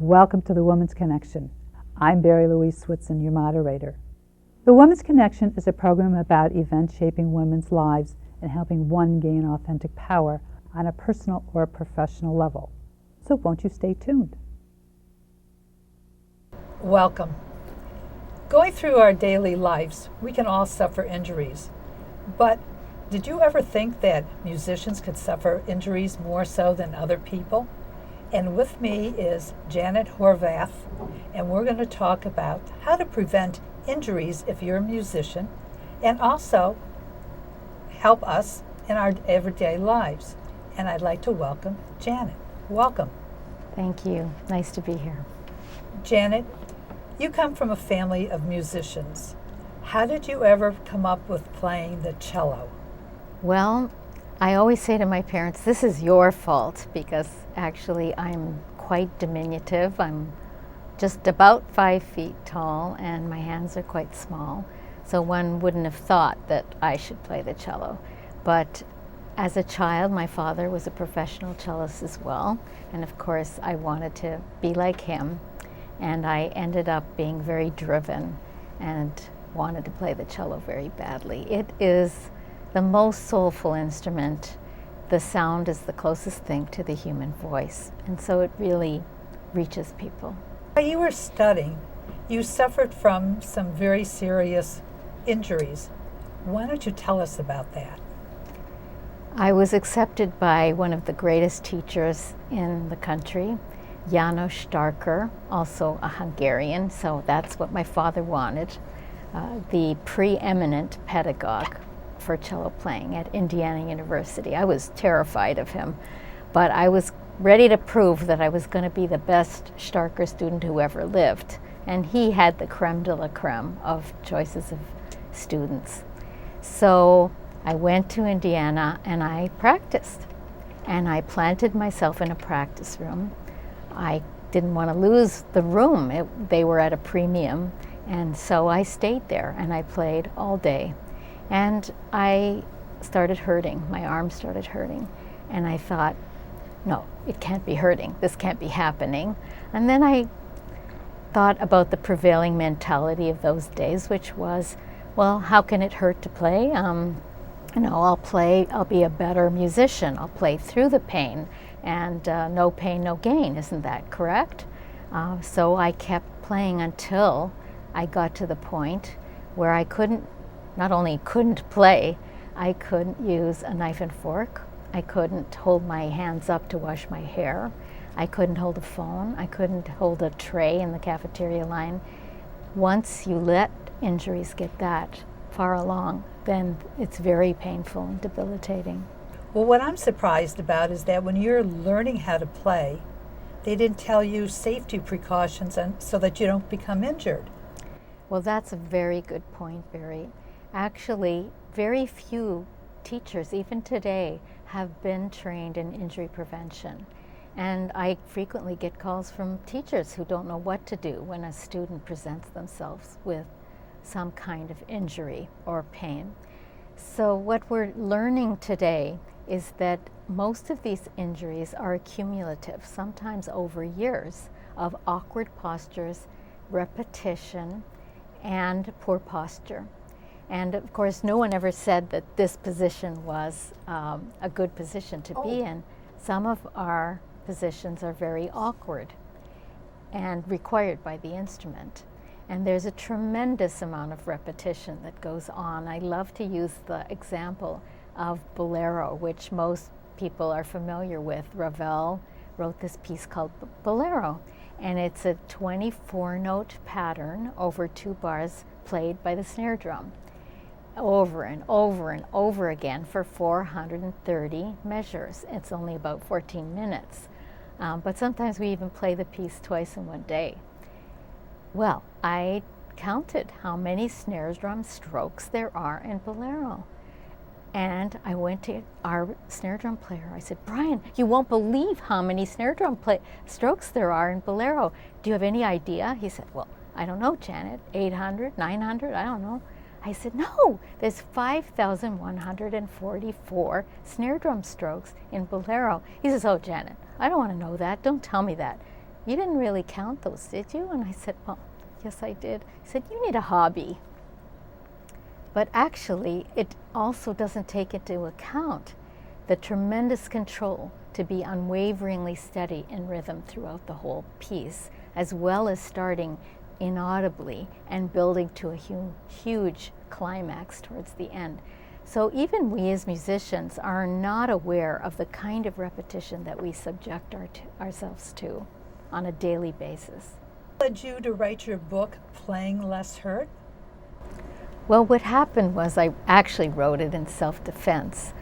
Welcome to the Woman's Connection. I'm Barrie-Louise Switzen, your moderator. The Woman's Connection is a program about events shaping women's lives and helping one gain authentic power on a personal or professional level. So won't you stay tuned? Welcome. Going through our daily lives, we can all suffer injuries. But did you ever think that musicians could suffer injuries more so than other people? And with me is Janet Horvath, and we're going to talk about how to prevent injuries if you're a musician, and also help us in our everyday lives. And I'd like to welcome Janet. Welcome. Thank you. Nice to be here. Janet, you come from a family of musicians. How did you ever come up with playing the cello? Well, I always say to my parents, this is your fault, because actually I'm quite diminutive. I'm just about 5 feet tall and my hands are quite small. So one wouldn't have thought that I should play the cello. But as a child, my father was a professional cellist as well. And of course, I wanted to be like him. And I ended up being very driven and wanted to play the cello very badly. It is the most soulful instrument. The sound is the closest thing to the human voice, and so it really reaches people. While you were studying, you suffered from some very serious injuries. Why don't you tell us about that? I was accepted by one of the greatest teachers in the country, János Starker, also a Hungarian, so that's what my father wanted, the preeminent pedagogue for cello playing at Indiana University. I was terrified of him, but I was ready to prove that I was going to be the best Starker student who ever lived. And he had the creme de la creme of choices of students. So I went to Indiana and I practiced. And I planted myself in a practice room. I didn't want to lose the room. They were at a premium. And so I stayed there and I played all day. And I started hurting. My arm started hurting. And I thought, no, it can't be hurting. This can't be happening. And then I thought about the prevailing mentality of those days, which was, well, how can it hurt to play? I'll be a better musician. I'll play through the pain. And no pain, no gain. Isn't that correct? So I kept playing until I got to the point where I not only couldn't play, I couldn't use a knife and fork. I couldn't hold my hands up to wash my hair. I couldn't hold a phone. I couldn't hold a tray in the cafeteria line. Once you let injuries get that far along, then it's very painful and debilitating. Well, what I'm surprised about is that when you're learning how to play, they didn't tell you safety precautions so that you don't become injured. Well, that's a very good point, Barry. Actually, very few teachers, even today, have been trained in injury prevention. And I frequently get calls from teachers who don't know what to do when a student presents themselves with some kind of injury or pain. So what we're learning today is that most of these injuries are cumulative, sometimes over years, of awkward postures, repetition, and poor posture. And of course, no one ever said that this position was a good position to be in. Some of our positions are very awkward and required by the instrument. And there's a tremendous amount of repetition that goes on. I love to use the example of Bolero, which most people are familiar with. Ravel wrote this piece called Bolero. And it's a 24-note pattern over 2 bars played by the snare drum, over and over and over again for 430 measures. It's only about 14 minutes. But sometimes we even play the piece twice in one day. Well, I counted how many snare drum strokes there are in Bolero. And I went to our snare drum player. I said, Brian, you won't believe how many snare drum strokes there are in Bolero. Do you have any idea? He said, well, I don't know, Janet, 800, 900, I don't know. I said, no, there's 5,144 snare drum strokes in Bolero. He says, oh, Janet, I don't want to know that. Don't tell me that. you didn't really count those, did you? And I said, well, yes, I did. He said, you need a hobby. But actually, it also doesn't take into account the tremendous control to be unwaveringly steady in rhythm throughout the whole piece, as well as starting inaudibly and building to a huge climax towards the end. So even we as musicians are not aware of the kind of repetition that we subject ourselves to on a daily basis. What led you to write your book, Playing Less Hurt? Well, what happened was I actually wrote it in self-defense.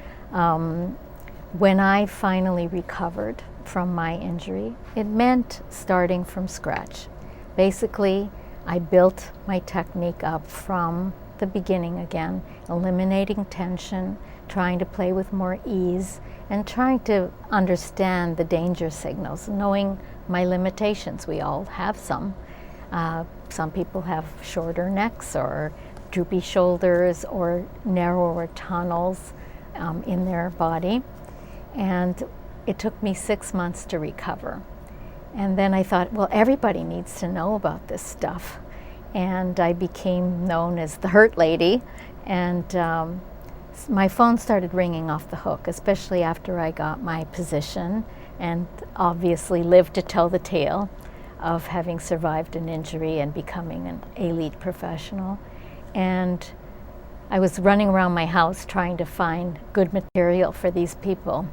When I finally recovered from my injury, it meant starting from scratch. Basically, I built my technique up from the beginning again, eliminating tension, trying to play with more ease, and trying to understand the danger signals, knowing my limitations. We all have some. Some people have shorter necks or droopy shoulders or narrower tunnels in their body. And it took me 6 months to recover. And then I thought, well, everybody needs to know about this stuff. And I became known as the Hurt Lady. And my phone started ringing off the hook, especially after I got my position and obviously lived to tell the tale of having survived an injury and becoming an elite professional. And I was running around my house trying to find good material for these people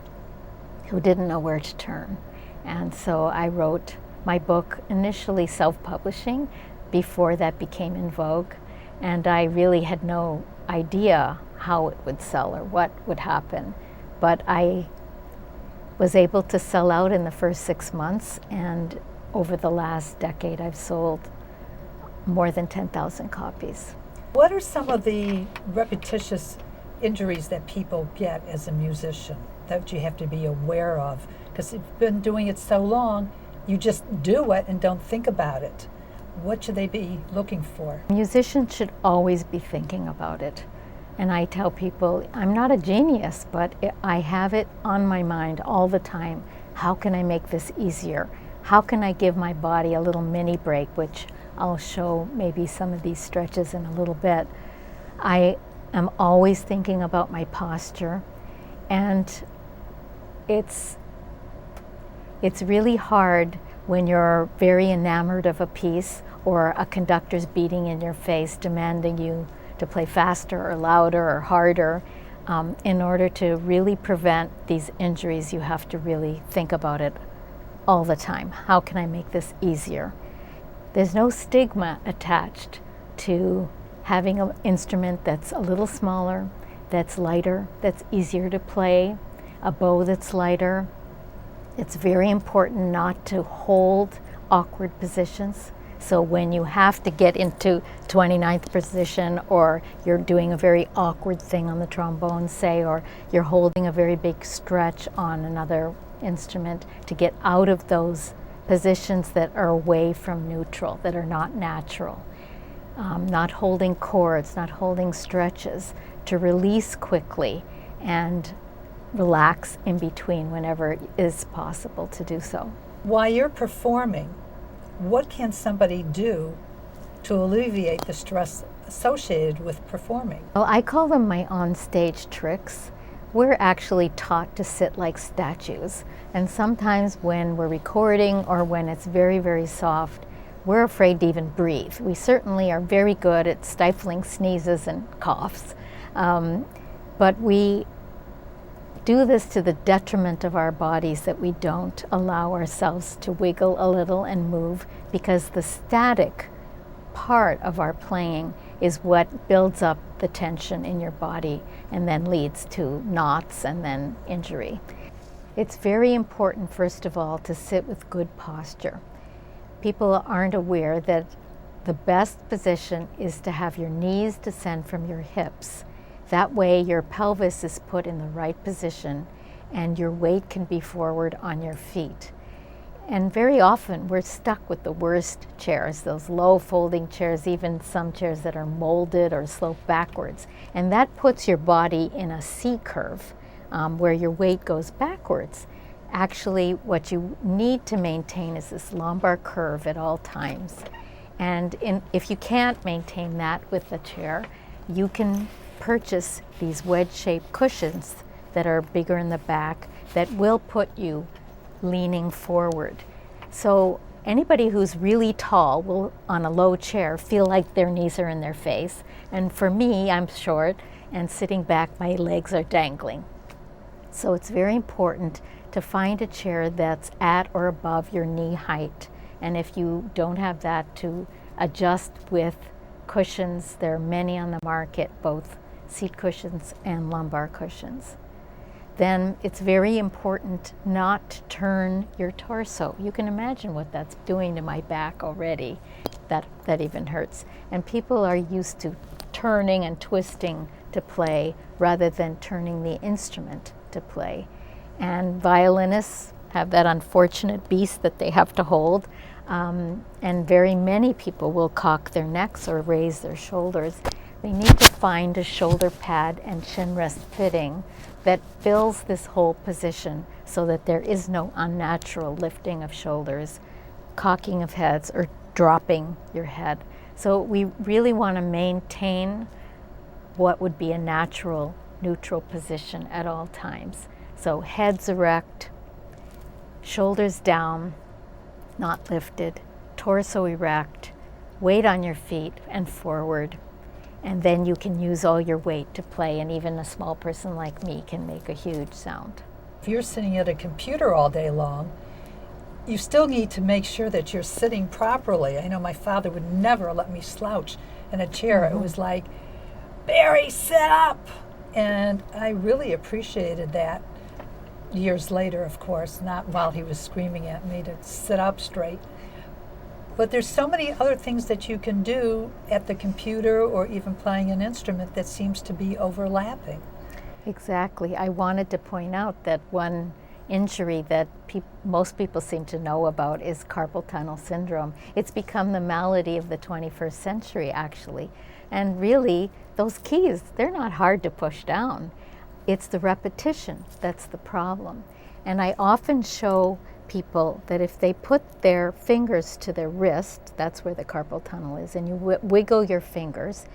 who didn't know where to turn. And so I wrote my book, initially self-publishing, before that became in vogue. And I really had no idea how it would sell or what would happen. But I was able to sell out in the first 6 months, and over the last decade I've sold more than 10,000 copies. What are some of the repetitious injuries that people get as a musician that you have to be aware of? Because you've been doing it so long, you just do it and don't think about it. What should they be looking for? Musicians should always be thinking about it. And I tell people, I'm not a genius, but I have it on my mind all the time. How can I make this easier? How can I give my body a little mini break, which I'll show maybe some of these stretches in a little bit. I am always thinking about my posture, and it's really hard when you're very enamored of a piece or a conductor's beating in your face, demanding you to play faster or louder or harder. In order to really prevent these injuries, you have to really think about it all the time. How can I make this easier? There's no stigma attached to having an instrument that's a little smaller, that's lighter, that's easier to play, a bow that's lighter. It's very important not to hold awkward positions. So when you have to get into 29th position, or you're doing a very awkward thing on the trombone, say, or you're holding a very big stretch on another instrument, to get out of those positions that are away from neutral, that are not natural. Not holding chords, not holding stretches, to release quickly and relax in between whenever it is possible to do so. While you're performing, what can somebody do to alleviate the stress associated with performing? Well, I call them my on-stage tricks. We're actually taught to sit like statues, and sometimes when we're recording or when it's very, very soft, we're afraid to even breathe. We certainly are very good at stifling sneezes and coughs, but we do this to the detriment of our bodies, that we don't allow ourselves to wiggle a little and move, because the static part of our playing is what builds up the tension in your body and then leads to knots and then injury. It's very important, first of all, to sit with good posture. People aren't aware that the best position is to have your knees descend from your hips. That way your pelvis is put in the right position and your weight can be forward on your feet. And very often we're stuck with the worst chairs, those low folding chairs, even some chairs that are molded or slope backwards. And that puts your body in a C curve where your weight goes backwards. Actually, what you need to maintain is this lumbar curve at all times. And if you can't maintain that with the chair, you can purchase these wedge-shaped cushions that are bigger in the back that will put you leaning forward. So anybody who's really tall will, on a low chair, feel like their knees are in their face. And for me, I'm short, and sitting back, my legs are dangling. So it's very important to find a chair that's at or above your knee height. And if you don't have that, to adjust with cushions. There are many on the market, both seat cushions and lumbar cushions. Then it's very important not to turn your torso. You can imagine what that's doing to my back already. That even hurts. And people are used to turning and twisting to play rather than turning the instrument to play. And violinists have that unfortunate beast that they have to hold. And very many people will cock their necks or raise their shoulders. They need to find a shoulder pad and chin rest fitting that fills this whole position so that there is no unnatural lifting of shoulders, cocking of heads, or dropping your head. So we really want to maintain what would be a natural neutral position at all times. So heads erect, shoulders down, not lifted, torso erect, weight on your feet and forward. And then you can use all your weight to play, and even a small person like me can make a huge sound. If you're sitting at a computer all day long, you still need to make sure that you're sitting properly. I know my father would never let me slouch in a chair. It was like, Barry, sit up! And I really appreciated that years later, of course, not while he was screaming at me to sit up straight. But there's so many other things that you can do at the computer or even playing an instrument that seems to be overlapping. Exactly. I wanted to point out that one injury that most people seem to know about is carpal tunnel syndrome. It's become the malady of the 21st century, actually. And really, those keys, they're not hard to push down. It's the repetition that's the problem. And I often show people that if they put their fingers to their wrist, that's where the carpal tunnel is, and you wiggle your fingers,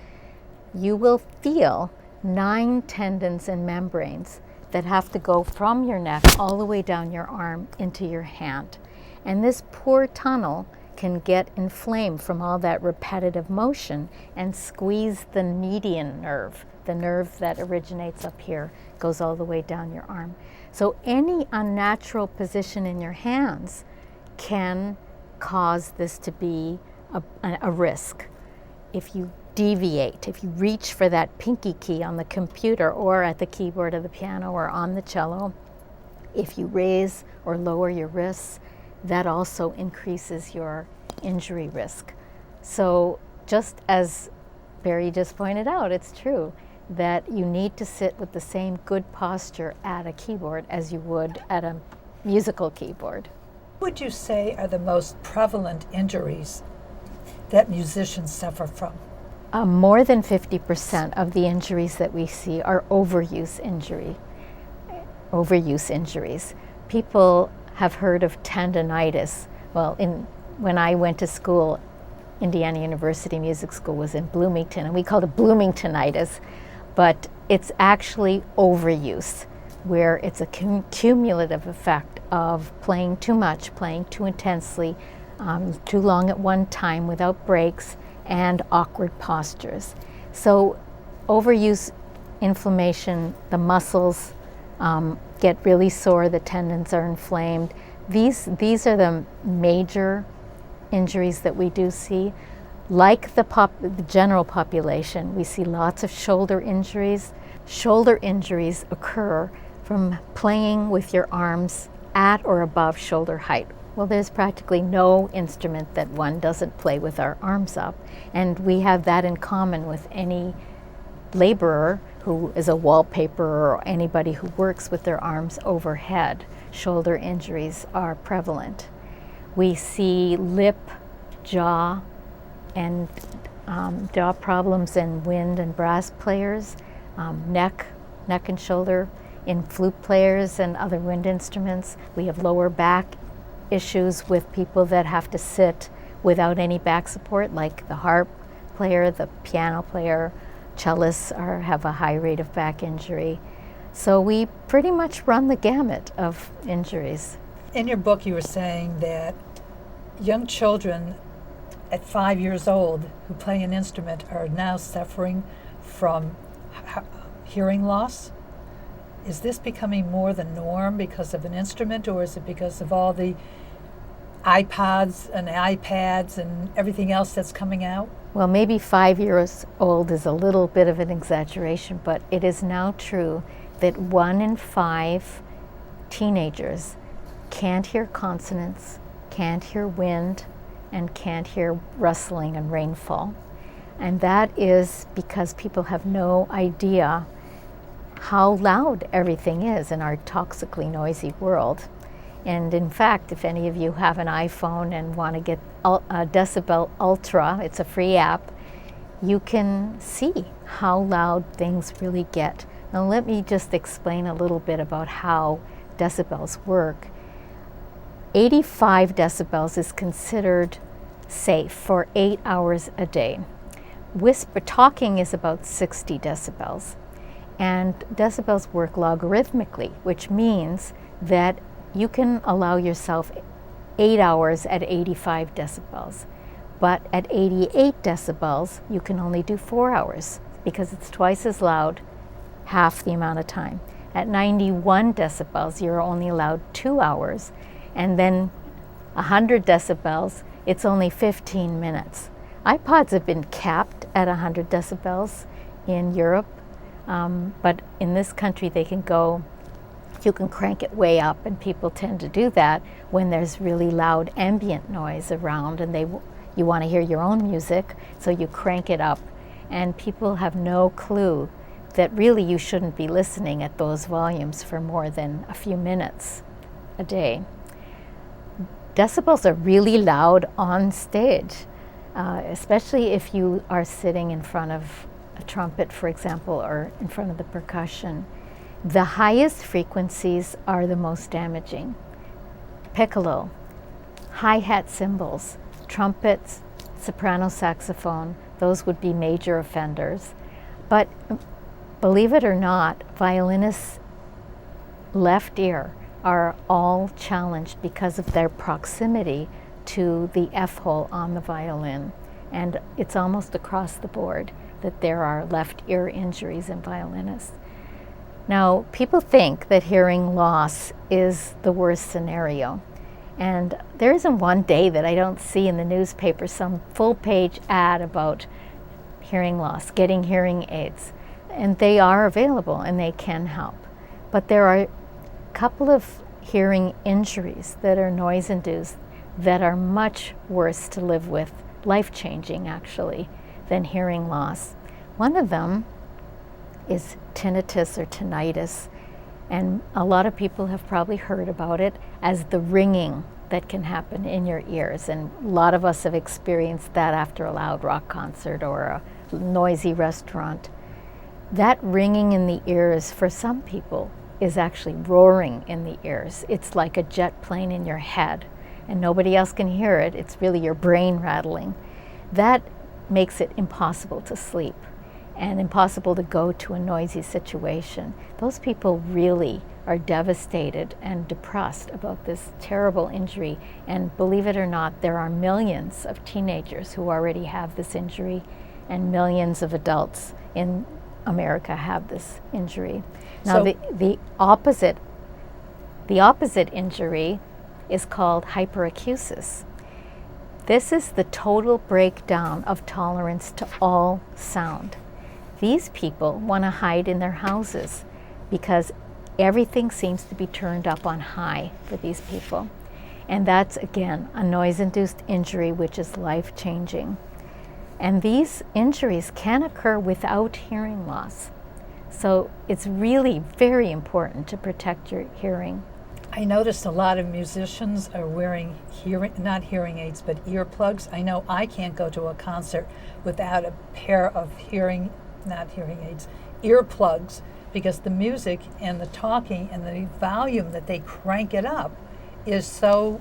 you will feel 9 tendons and membranes that have to go from your neck all the way down your arm into your hand. And this poor tunnel can get inflamed from all that repetitive motion and squeeze the median nerve, the nerve that originates up here, goes all the way down your arm. So any unnatural position in your hands can cause this to be a risk. If you deviate, if you reach for that pinky key on the computer or at the keyboard of the piano or on the cello, if you raise or lower your wrists, that also increases your injury risk. So just as Barry just pointed out, it's true that you need to sit with the same good posture at a keyboard as you would at a musical keyboard. What would you say are the most prevalent injuries that musicians suffer from? More than 50% of the injuries that we see are overuse injuries. People have heard of tendonitis. Well, when I went to school, Indiana University Music School was in Bloomington, and we called it Bloomingtonitis. But it's actually overuse, where it's a cumulative effect of playing too much, playing too intensely, too long at one time without breaks, and awkward postures. So overuse inflammation, the muscles get really sore, the tendons are inflamed. These are the major injuries that we do see. Like the general population, we see lots of shoulder injuries. Shoulder injuries occur from playing with your arms at or above shoulder height. Well, there's practically no instrument that one doesn't play with our arms up. And we have that in common with any laborer who is a wallpaperer or anybody who works with their arms overhead. Shoulder injuries are prevalent. We see lip, jaw, and jaw problems in wind and brass players, neck and shoulder in flute players and other wind instruments. We have lower back issues with people that have to sit without any back support, like the harp player, the piano player, cellists have a high rate of back injury. So we pretty much run the gamut of injuries. In your book, you were saying that young children at 5 years old who play an instrument are now suffering from hearing loss. Is this becoming more the norm because of an instrument, or is it because of all the iPods and iPads and everything else that's coming out? Well, maybe 5 years old is a little bit of an exaggeration, but it is now true that 1 in 5 teenagers can't hear consonants, can't hear wind, and can't hear rustling and rainfall. And that is because people have no idea how loud everything is in our toxically noisy world. And in fact, if any of you have an iPhone and want to get Decibel Ultra, it's a free app, you can see how loud things really get. Now let me just explain a little bit about how decibels work. 85 decibels is considered safe for 8 hours a day. Talking is about 60 decibels. And decibels work logarithmically, which means that you can allow yourself 8 hours at 85 decibels. But at 88 decibels, you can only do 4 hours because it's twice as loud, half the amount of time. At 91 decibels, you're only allowed 2 hours. And then 100 decibels, it's only 15 minutes. iPods have been capped at 100 decibels in Europe, but in this country they can go, you can crank it way up, and people tend to do that when there's really loud ambient noise around and you want to hear your own music, so you crank it up. And people have no clue that really you shouldn't be listening at those volumes for more than a few minutes a day. Decibels are really loud on stage, especially if you are sitting in front of a trumpet, for example, or in front of the percussion. The highest frequencies are the most damaging. Piccolo, hi-hat cymbals, trumpets, soprano saxophone, those would be major offenders. But believe it or not, violinists' left ear are all challenged because of their proximity to the F-hole on the violin. And it's almost across the board that there are left ear injuries in violinists. Now, people think that hearing loss is the worst scenario. And there isn't one day that I don't see in the newspaper some full-page ad about hearing loss, getting hearing aids. And they are available and they can help. But there are a couple of hearing injuries that are noise-induced that are much worse to live with, life-changing actually, than hearing loss. One of them is tinnitus or tinnitus, and a lot of people have probably heard about it as the ringing that can happen in your ears, and a lot of us have experienced that after a loud rock concert or a noisy restaurant. That ringing in the ears for some people is actually roaring in the ears. It's like a jet plane in your head, and nobody else can hear it. It's really your brain rattling. That makes it impossible to sleep and impossible to go to a noisy situation. Those people really are devastated and depressed about this terrible injury. And believe it or not, there are millions of teenagers who already have this injury, and millions of adults in America have this injury. Now, the opposite injury is called hyperacusis. This is the total breakdown of tolerance to all sound. These people want to hide in their houses because everything seems to be turned up on high for these people. And that's, again, a noise-induced injury which is life-changing. And these injuries can occur without hearing loss. So it's really very important to protect your hearing. I noticed a lot of musicians are wearing not hearing aids, but earplugs. I know I can't go to a concert without a pair of earplugs, because the music and the talking and the volume that they crank it up is so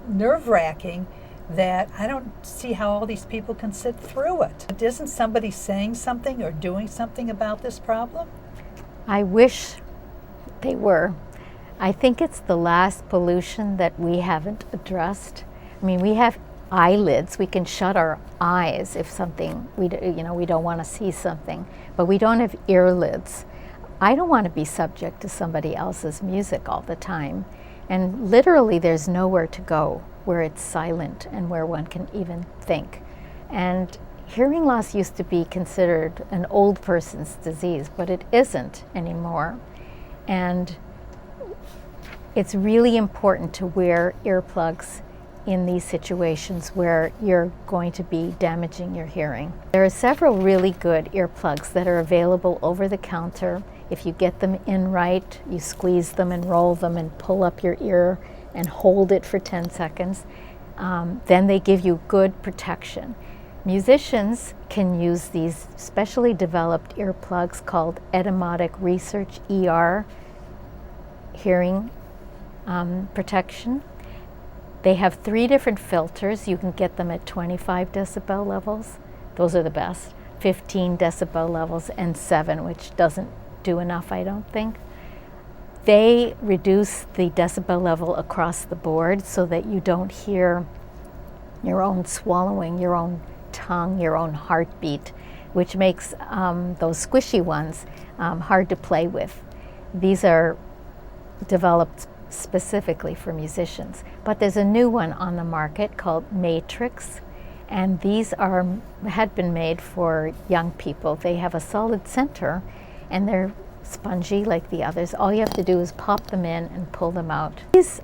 nerve-wracking that I don't see how all these people can sit through it. Isn't somebody saying something or doing something about this problem? I wish they were. I think it's the last pollution that we haven't addressed. I mean, we have eyelids. We can shut our eyes if something, we don't want to see something, but we don't have earlids. I don't want to be subject to somebody else's music all the time. And literally there's nowhere to go where it's silent and where one can even think. And hearing loss used to be considered an old person's disease, but it isn't anymore. And it's really important to wear earplugs in these situations where you're going to be damaging your hearing. There are several really good earplugs that are available over the counter. If you get them in right, you squeeze them and roll them and pull up your ear and hold it for 10 seconds, then they give you good protection. Musicians can use these specially developed earplugs called Etymotic Research ER hearing protection. They have 3 different filters. You can get them at 25 decibel levels. Those are the best. 15 decibel levels and 7, which doesn't do enough, I don't think. They reduce the decibel level across the board so that you don't hear your own swallowing, your own tongue, your own heartbeat, which makes those squishy ones hard to play with. These are developed specifically for musicians. But there's a new one on the market called Matrix, and these had been made for young people. They have a solid center and they're spongy like the others. All you have to do is pop them in and pull them out. These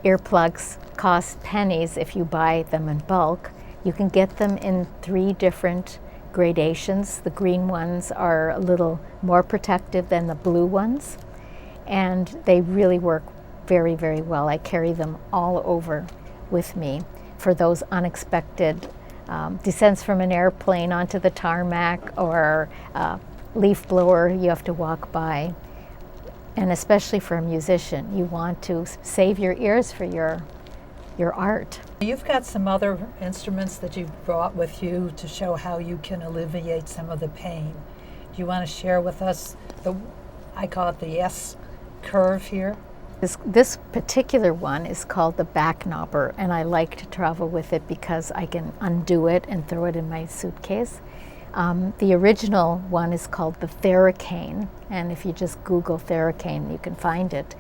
earplugs cost pennies if you buy them in bulk. You can get them in 3 different gradations. The green ones are a little more protective than the blue ones, and they really work very, very well. I carry them all over with me for those unexpected descents from an airplane onto the tarmac or leaf blower you have to walk by. And especially for a musician, you want to save your ears for your art. You've got some other instruments that you've brought with you to show how you can alleviate some of the pain. Do you want to share with us I call it the S curve here? This particular one is called the back knobber, and I like to travel with it because I can undo it and throw it in my suitcase. The original one is called the Theracane, and if you just Google Theracane, you can find it.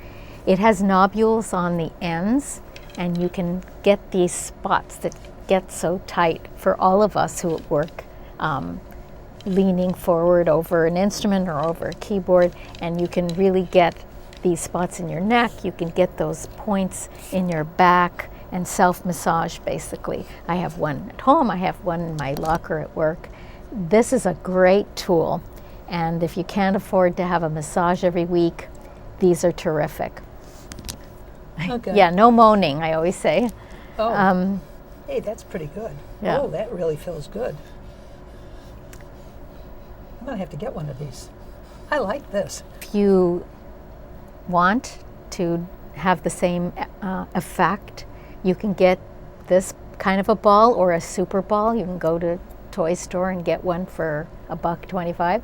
It has nobules on the ends, and you can get these spots that get so tight for all of us who work leaning forward over an instrument or over a keyboard, and you can really get these spots in your neck. You can get those points in your back and self-massage, basically. I have one at home, I have one in my locker at work. This is a great tool, and if you can't afford to have a massage every week, these are terrific. Okay. Yeah, no moaning, I always say. Oh, hey, that's pretty good. Yeah. Oh, that really feels good. I'm going to have to get one of these. I like this. If you want to have the same effect, you can get this kind of a ball or a super ball. You can go to a toy store and get one for $1.25,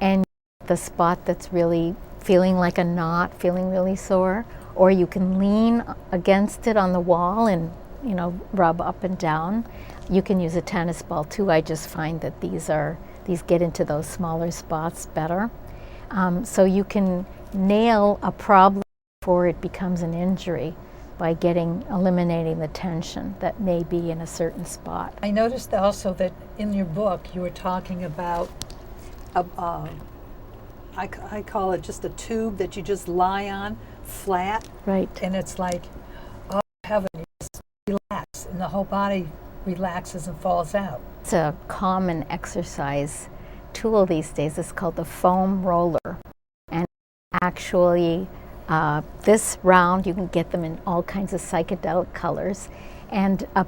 and the spot that's really feeling like a knot, feeling really sore, or you can lean against it on the wall and rub up and down. You can use a tennis ball too. I just find that these get into those smaller spots better. So you can nail a problem before it becomes an injury by eliminating the tension that may be in a certain spot. I noticed also that in your book you were talking about I call it just a tube that you just lie on flat. Right. And it's like, oh heaven, you just relax and the whole body relaxes and falls out. It's a common exercise tool these days. It's called the foam roller. And actually, this round, you can get them in all kinds of psychedelic colors. And a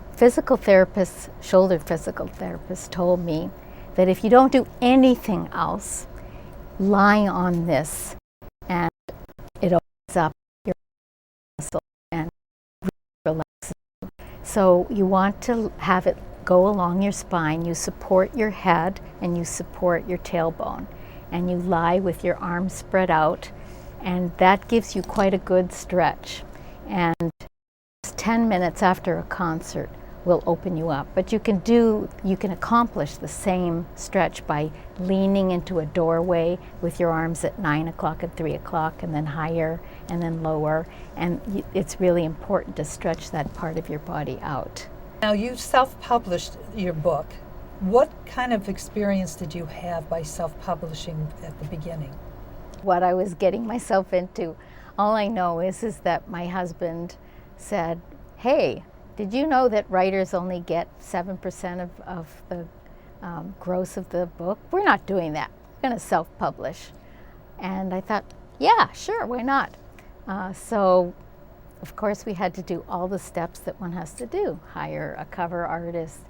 shoulder physical therapist told me that if you don't do anything else, lie on this, and it opens up your muscle and relaxes. So you want to have it go along your spine. You support your head and you support your tailbone, and you lie with your arms spread out, and that gives you quite a good stretch. And 10 minutes after a concert will open you up. But you can accomplish the same stretch by leaning into a doorway with your arms at 9 o'clock and 3 o'clock, and then higher and then lower. And it's really important to stretch that part of your body out. Now, you self-published your book. What kind of experience did you have by self-publishing at the beginning? What I was getting myself into, all I know is that my husband said, "Hey, did you know that writers only get 7% of the gross of the book? We're not doing that. We're going to self-publish." And I thought, yeah, sure, why not? So, of course, we had to do all the steps that one has to do. Hire a cover artist,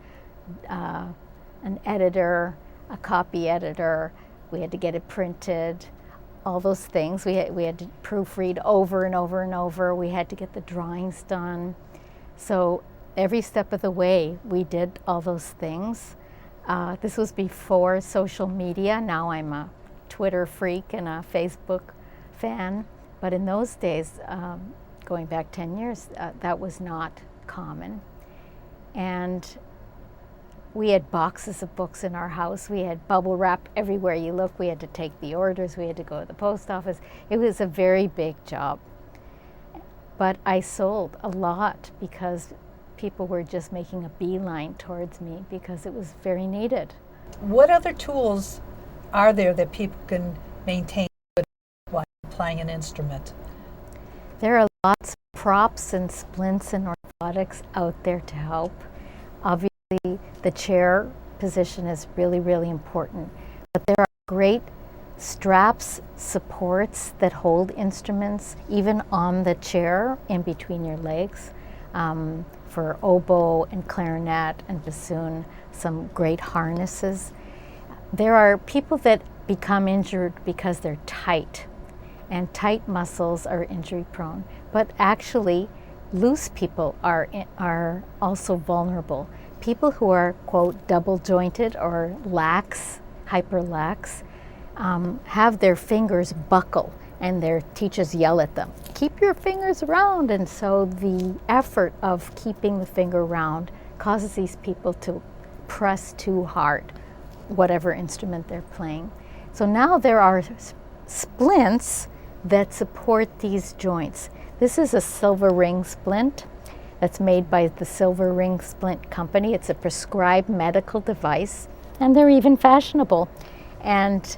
an editor, a copy editor. We had to get it printed, all those things. We had to proofread over and over and over. We had to get the drawings done. So every step of the way, we did all those things. This was before social media. Now I'm a Twitter freak and a Facebook fan. But in those days, going back 10 years, that was not common. And we had boxes of books in our house. We had bubble wrap everywhere you look. We had to take the orders. We had to go to the post office. It was a very big job. But I sold a lot because people were just making a beeline towards me because it was very needed. What other tools are there that people can maintain while playing an instrument? There are lots of props and splints and orthotics out there to help. Obviously, the chair position is really, really important. But there are great straps, supports that hold instruments, even on the chair in between your legs, for oboe and clarinet and bassoon, some great harnesses. There are people that become injured because they're tight, and tight muscles are injury prone. But actually, loose people are also vulnerable. People who are, quote, double jointed or lax, hyper lax, have their fingers buckle, and their teachers yell at them, "Keep your fingers round." And so the effort of keeping the finger round causes these people to press too hard, whatever instrument they're playing. So now there are splints that support these joints. This is a silver ring splint that's made by the Silver Ring Splint Company. It's a prescribed medical device, and they're even fashionable. And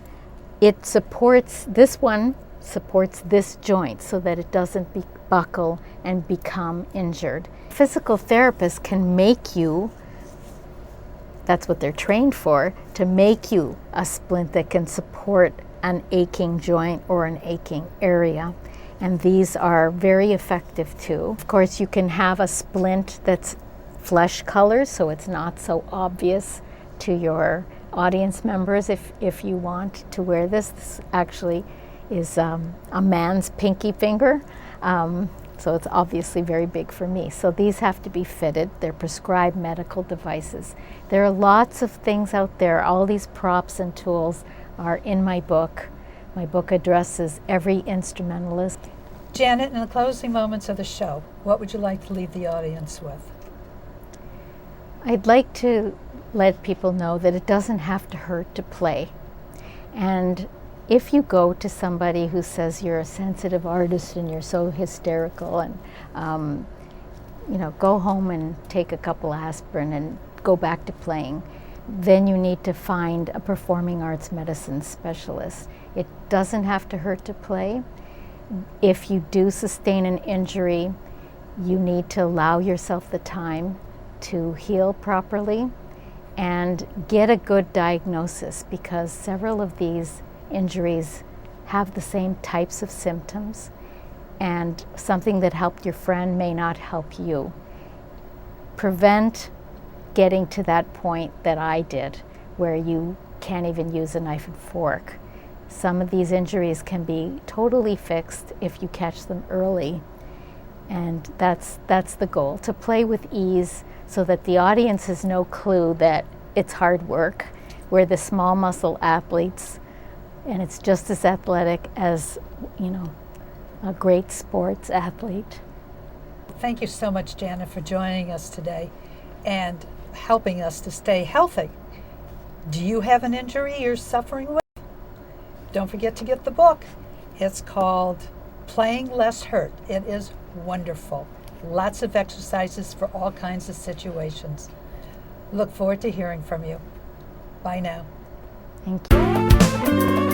it supports, this one supports this joint so that it doesn't buckle and become injured. Physical therapists can make you, that's what they're trained for, to make you a splint that can support an aching joint or an aching area. And these are very effective too. Of course, you can have a splint that's flesh color, so it's not so obvious to your audience members if you want to wear this. This actually is a man's pinky finger, so it's obviously very big for me. So these have to be fitted. They're prescribed medical devices. There are lots of things out there. All these props and tools are in my book. My book addresses every instrumentalist. Janet, in the closing moments of the show, what would you like to leave the audience with? I'd like to let people know that it doesn't have to hurt to play. And if you go to somebody who says you're a sensitive artist and you're so hysterical, and go home and take a couple aspirin and go back to playing, then you need to find a performing arts medicine specialist. It doesn't have to hurt to play. If you do sustain an injury, you need to allow yourself the time to heal properly and get a good diagnosis, because several of these injuries have the same types of symptoms, and something that helped your friend may not help you. Prevent getting to that point that I did, where you can't even use a knife and fork. some of these injuries can be totally fixed if you catch them early. And that's the goal, to play with ease so that the audience has no clue that it's hard work. We're the small muscle athletes, and it's just as athletic as, a great sports athlete. Thank you so much, Janet, for joining us today and helping us to stay healthy. Do you have an injury you're suffering with? Don't forget to get the book. It's called Playing Less Hurt. It is wonderful. Lots of exercises for all kinds of situations. Look forward to hearing from you. Bye now. Thank you.